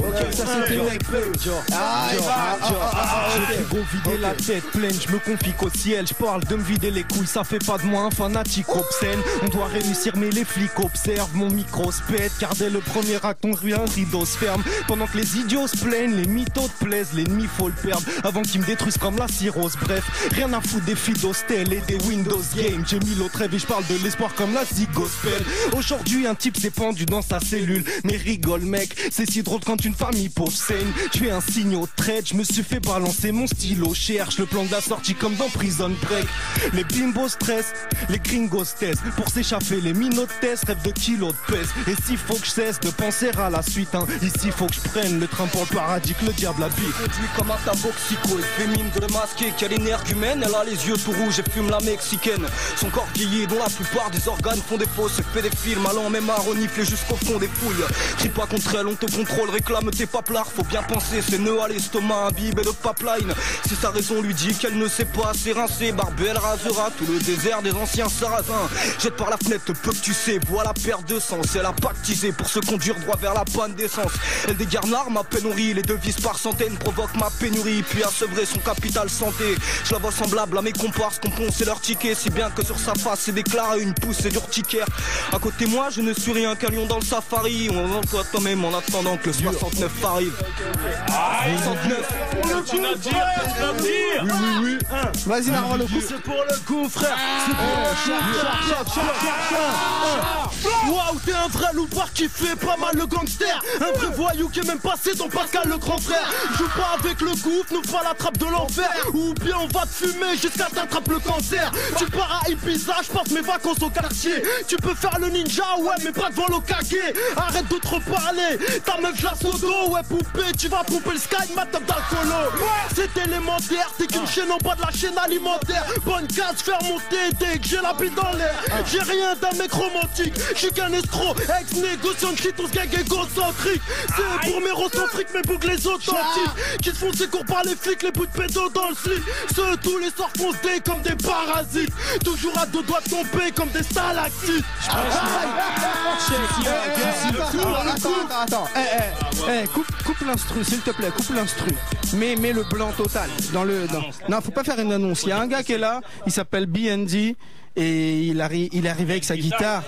Ok, ça c'était mec. Je fais gros vider la tête pleine, je me confie qu'au ciel. Je parle de me vider les couilles, ça fait pas de moi un fanatique obscène. On doit réussir mais les flics observent. Mon micro se pète car dès le premier acte on revient, rideau se ferme. Pendant que les idiots se plaignent, les mythos te plaisent. L'ennemi faut le perdre avant qu'ils me détruisent comme la cirrhose. Bref, rien à foutre des filles d'hostel et des Windows Games. J'ai mis l'autre rêve et je parle de l'espoir comme la gospel. Aujourd'hui un type s'est pendu dans sa cellule. Mais rigole mec, c'est si drôle quand une famille pauvre saigne. Je fais un signe au trait, je me suis fait balancer mon stylo. Cherche le plan de la sortie comme dans Prison Break. Les bimbos stressent, les gringos testent. Pour s'échapper les minotes testent, rêve de kilos de pèse. Et s'il faut que je cesse de penser à la suite ici faut que je prenne le train pour le paradis que le diable habite. Conduit comme un taboxico, elle fait mine de le masquer. Qu'elle est énergumène, elle a les yeux tout rouges et fume la mexicaine. Son corps vieilli dont la plupart des organes font défaut. Se fait des films allant même à renifler jusqu'au fond des fouilles. Crie pas contre elle, on te contrôle, réclame tes paplards. Faut bien penser, c'est nœud à l'estomac, imbibé de pipeline. Si sa raison lui dit qu'elle ne sait pas s'érincer, Barbie elle rasera tout le désert des anciens sarrasins. Jette par la fenêtre, peu que tu sais, voilà perte de sens. Elle a pactisé pour se conduire droit vers la panne d'essence. Elle dégarde l'arme à peine nourrie, les devises par centaines provoquent ma pénurie. Puis à sevrer son capital santé, je la vois semblable à mes comparses qu'on ponce leur ticket. Si bien que sur sa face c'est déclaré une poussée d'urticaire. À côté moi je ne suis rien qu'un lion dans le safari. On en toi toi-même en attendant que le 69 arrive. 69. Oui. Vas-y, Narva, le coup. C'est pour le coup, frère. C'est pour le Waouh, t'es un vrai loupard qui fait pas mal le gangster. Un vrai voyou qui est même passé dans Pascal le grand frère. Joue pas avec le gouffre, nous pas la trappe de l'enfer. Ou bien on va te fumer jusqu'à t'attraper le cancer. Tu pars à Ibiza, je passe mes vacances au quartier. Tu peux faire le ninja, ouais, mais pas devant l'Okage. Arrête de te reparler, ta meuf la sodo. Ouais, poupée, tu vas pomper le sky, ma top d'alcoolo. C'est élémentaire, t'es qu'une chaîne en bas de la chaîne alimentaire. Bonne case, faire monter dès que j'ai la bite dans l'air. J'ai rien d'un mec romantique, j'suis qu'un escroc, ex-négociant, j'suis tous gang égocentrique. C'est pour mes recentriques, mes boucles les authentiques. Qui se font ses cours par les flics, les bouts de pédo dans le slip. Ceux tous les soirs foncent des comme des parasites. Toujours à deux doigts de tomber comme des stalactites. Attends, coupe l'instru, s'il te plaît, coupe l'instru. Mets le blanc total dans le. Non, faut pas faire une annonce. Il y a un gars qui est là, il s'appelle BND. Et il est arrivé avec sa guitare.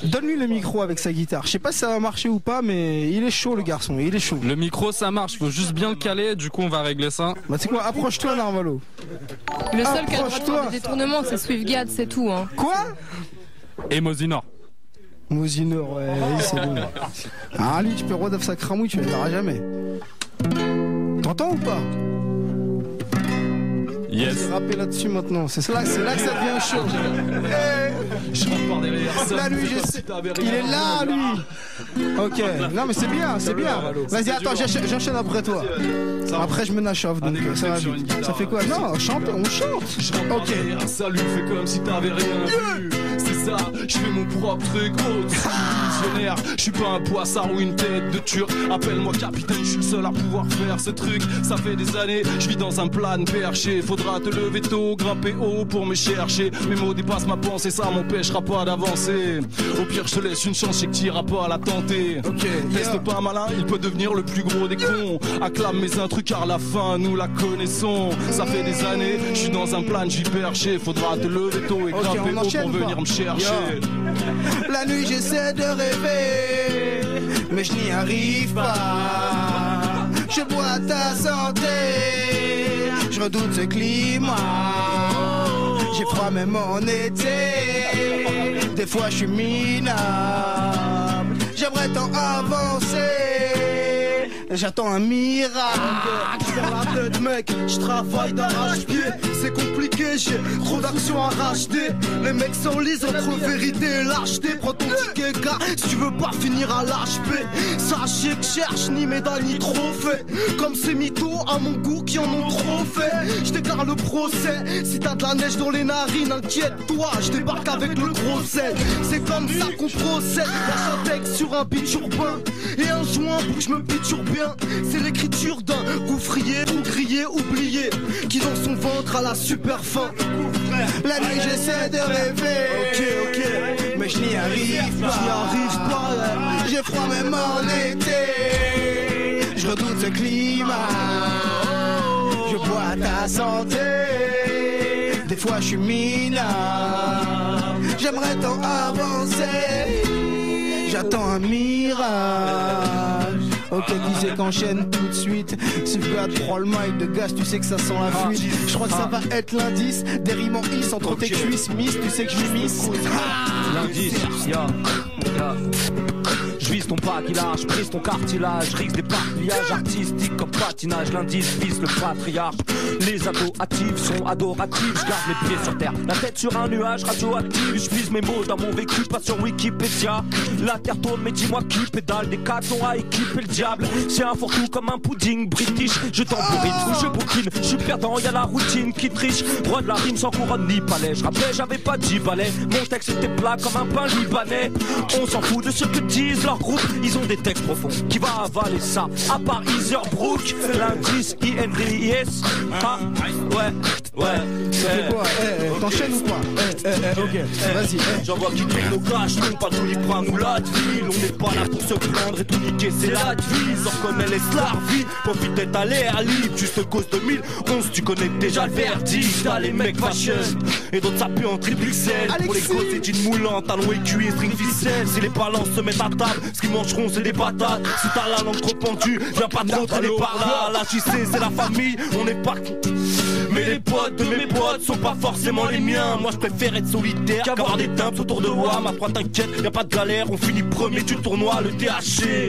Donne-lui le micro avec sa guitare. Je sais pas si ça va marcher ou pas, mais il est chaud le garçon, il est chaud. Le micro ça marche, faut juste bien le caler, du coup on va régler ça. Bah tu sais quoi, approche-toi Narvalo. Le seul qui a le droit de faire des détournements c'est Swiftgad, c'est tout hein. Quoi? Et Mosinor. Mosinor, ouais, c'est bon. Ah lui tu peux rodaf sa cramouille, tu ne le verras jamais. T'entends ou pas? Yes. Je vais rapper là-dessus maintenant. C'est là que ça devient chaud. Je rentre par derrière. Là, lui, je sais. Il est là, lui. Ok. Non, mais c'est bien, c'est bien. Vas-y, attends, j'enchaîne après toi. Après, je me nachave. Donc, ça va vite. Ça fait quoi? Non, on chante. Ok. Salut, fais comme si t'avais rien vu. C'est ça, je fais mon propre truc. Oh, visionnaire. Je suis pas un poissard ou une tête de turc. Appelle-moi capitaine, je suis le seul à pouvoir faire ce truc. Ça fait des années, je vis dans un plan perché. Faudra te lever tôt, grimper haut pour me chercher. Mes mots dépassent ma pensée, ça m'empêchera pas d'avancer. Au pire, je te laisse une chance et que t'iras pas à la tenter. Ok, teste pas malin, il peut devenir le plus gros des cons. Acclame mes intrus car la fin, nous la connaissons. Ça fait des années, je suis dans un plan, j'y perché. Faudra te lever tôt et grimper haut pour venir me chercher. La nuit, j'essaie de rêver, mais je n'y arrive pas. Je bois ta santé, je redoute ce climat. J'ai froid même en été, des fois je suis minable. J'aimerais tant avancer, j'attends un miracle. Dans la tête mec, je travaille d'arrache-pied. C'est compliqué, j'ai trop d'actions à racheter. Les mecs s'enlisent entre vérité et lâcheté. Prends ton ticket car si tu veux pas finir à l'HP. Sachez que je cherche ni médaille ni trophée. Comme ces mythos à mon goût qui en ont trop fait. Je déclare le procès. Si t'as de la neige dans les narines, inquiète-toi, je débarque avec le gros sel. C'est comme ça qu'on procède. Lâche un texte sur un beat urbain et un joint pour que je me piture bien. C'est l'écriture d'un gouffrier ou grillé, oublié, qui dans son ventre a la super faim. La nuit j'essaie de rêver, ok, mais je n'y arrive pas. J'ai froid même en été, je redoute ce climat. Je bois à ta santé, des fois je suis minable. J'aimerais tant avancer, j'attends un mirage. Ok, qui c'est qu'enchaîne tout de suite. Sufgad prend le mic de gaz, tu sais que ça sent la fuite. Je crois que ça va être l'indice. Des rimes en is entre tes cuisses, miss, tu sais que je miss. L'indice, je vise ton paquillage, brise ton cartilage, risque des parpillages artistiques comme patinage. L'indice vise le patriarche. Les ados actifs sont adoratifs. Je garde les pieds sur terre, la tête sur un nuage radioactif. Je vise mes mots dans mon vécu, pas sur Wikipédia. La terre tourne, mais dis-moi qui pédale. Des catons à équiper le diable. C'est un fourre-tout comme un pudding british. Je tambourine ou je bouquine. Je suis perdant, y'a la routine qui triche. Roi de la rime sans couronne ni palais. Je rappelais, j'avais pas 10 balais. Mon texte était plat comme un pain libanais. On s'en fout de ce que disent leurs groupes. Ils ont des textes profonds. Qui va avaler ça? À part Iserbrook, l'indice INDIS. Ah, ouais. C'est quoi? T'enchaînes ou pas? Ok, vas-y. J'en vois qui tournent nos caches, non pas tout prend nous la ville. On n'est pas là pour se prendre et tout niquer, c'est la devise. On reconnaît les Slarvis, profite d'être à l'air libre. Juste cause 2011, tu connais déjà le verdict. T'as les mecs fashion et d'autres ça pue en triple XL. Pour les gosses c'est jeans moulants, talons écus et string ficelle. Si les balances se mettent à table, ce qu'ils mangeront c'est des patates. Si t'as la langue trop pendue, viens pas trop traîner par là. La JC c'est la famille, on n'est pas... Mais les potes de mes potes sont pas forcément les miens. Moi je préfère être solitaire qu'avoir des timbres autour de moi. Ma foi t'inquiète, y'a pas de galère, on finit premier du tournoi, le THC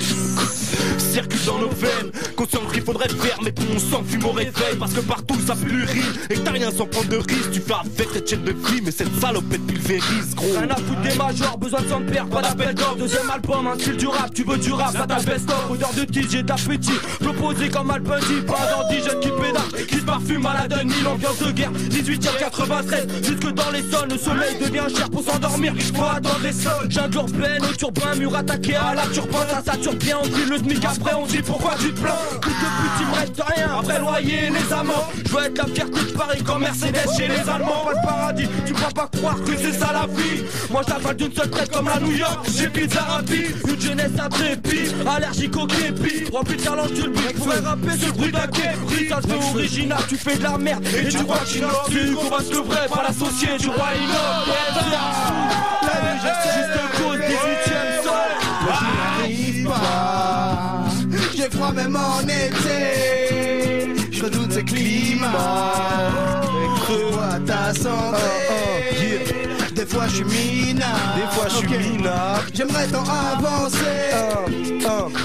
circule dans nos veines. Conscient qu'il faudrait faire, mais tout on s'en fume au réveil. Parce que partout ça pue l'urine et que t'as rien sans prendre de risque. Tu fais avec cette chaîne de vie, mais cette salopette pulvérise gros. Un à foutre des majors, besoin de s'en perdre, pas d'appel d'or. Deuxième album, un style du rap, tu veux du rap, ça t'a best-of. Odeur de tige, j'ai d'appétit, proposé comme Al Bundy. Pas d'indigène qui pédale, qui se parfume à la Denis. L'ambiance de guerre, 18h 93. Jusque dans les zones, le soleil devient cher pour s'endormir. Faut attendre les sols, jungle urbaine, au turbin, mur attaqué à la turbine. Ça sature bien, on dit le SMIC, après on dit pourquoi tu te plains. Tout de plus, il me reste rien, après loyer, les amants. Je veux être la fierté de Paris comme Mercedes chez les Allemands. Pas le paradis, tu peux pas croire que c'est ça la vie. Moi je t'avale d'une seule traite comme à New York. J'ai pizza rapide, une jeunesse intrépide, allergique au képi. Rempli de talent, tu le bouges, pourrais rapper ce bruit d'un képi. Ça se fait original, tu fais de la merde et tu crois qu'il n'en tu combattes le vrai, pas l'associé du roi Inox. La vie, juste cause, 18ème sol. Je n'y arrive pas, j'ai froid même en été, je redoute ce climat. Je bois à ta santé, des fois je suis minable, j'aimerais tant avancer,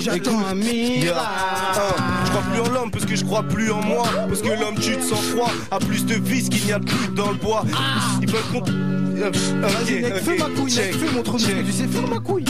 j'attends un miracle. Je crois plus en l'homme parce que je crois plus en moi. Parce que l'homme tue de sang-froid, a plus de vis qu'il n'y a de plus dans le bois. Ils veulent qu'on... Vas-y mec, fais ma couille, mec, fais mon trou de tu sais, fais ma couille.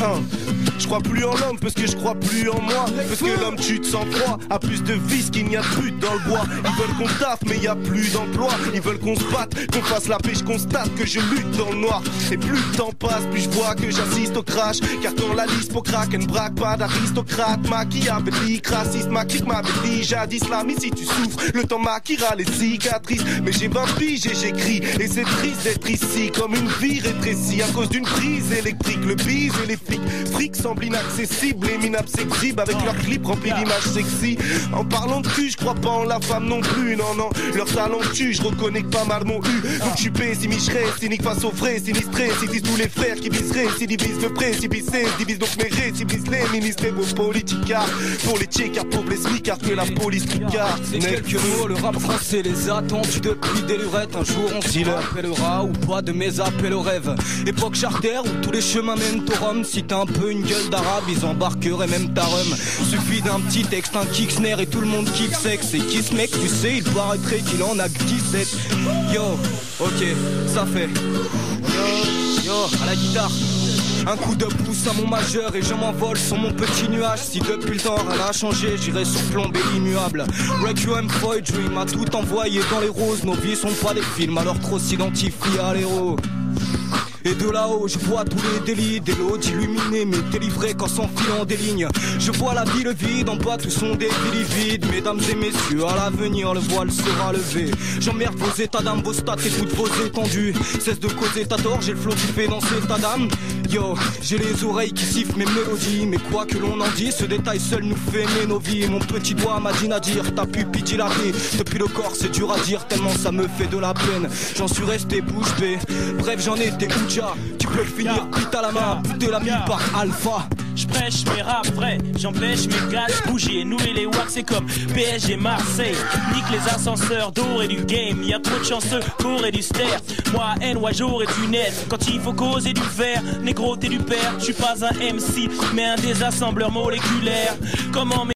Je crois plus en l'homme parce que je crois plus en moi. Parce que l'homme tue de sang-froid, a plus de vis qu'il n'y a de but dans le bois. Ils veulent qu'on taffe mais y a plus d'emploi. Ils veulent qu'on se batte, qu'on fasse la paix. Je constate que je lutte dans le noir. Et plus le temps passe, plus je vois que j'assiste au crash. Car quand la liste pour crack, elle ne braque pas d'aristocrate. Machiavélique, raciste, ma clique m'avait dit jadis l'ami si tu souffres, le temps maquillera les cicatrices. Mais j'ai 20 piges et j'écris. Et c'est triste d'être ici comme une vie rétrécie à cause d'une prise électrique. Le bise et les flics, fric semble inaccessible. Les minables s'exhibent avec leurs clips remplis d'images sexy. En parlant de cul, je crois pas en la femme non plus. Non, non, leur talent tue, je reconnais que pas mal m'ont eu. Donc je suis pessimicherai, cynique face aux vrais, sinistré. Si disent tous les frères qui viseraient, si divisent le précipicé, divise donc mes récipices, les ministères vos politicards. Pour les tchécards, pauvres les smicards que la police tricard. Et quelques mots, le rap français les attendus depuis des lurettes. Un jour on s'y rappellera ou pas de mes appels au rêve. Époque charter où tous les chemins mènent au Rhum. Si t'as un peu une gueule d'arabe, ils embarqueraient même ta rhum. Suffit d'un petit texte, un kick snare et tout le monde kick sexe. Et qui ce mec, tu sais, il paraîtrait qu'il en a que 17. Yo, ok, ça fait. Yo, à la guitare. Un coup de pouce à mon majeur et je m'envole sur mon petit nuage. Si depuis le temps rien n'a changé, j'irai surplomber l'immuable. Requiem for a Dream a tout envoyé dans les roses. Nos vies sont pas des films, alors trop s'identifie à l'héros. Et de là-haut je vois tous les délits, des lots illuminés mais délivrés qu'en s'enfilant des lignes. Je vois la ville vide, en bas tout sont des villes vides. Mesdames et messieurs, à l'avenir le voile sera levé. J'emmerde vos états d'âme, vos stats et toutes vos étendues. Cesse de causer ta tort, j'ai le flot qui fait danser ta dame. Yo, j'ai les oreilles qui sifflent mes mélodies. Mais quoi que l'on en dise, ce détail seul nous fait aimer nos vies. Mon petit doigt m'a dit Nadir, ta pupille dilatée. Depuis le corps c'est dur à dire tellement ça me fait de la peine. J'en suis resté bouche bée, bref j'en étais Ouja. Tu peux finir pute à la main, buter la mine par Alpha. J'prêche mes rap vrais, j'empêche mes gars de bouger. Nouer les wax c'est comme PSG Marseille. Nique les ascenseurs d'or et du game. Y'a trop de chanceux qu'aurait du ster. Moi NY j'aurais du net. Quand il faut causer du verre, négro t'es du père. J'suis pas un MC mais un désassembleur moléculaire. Comment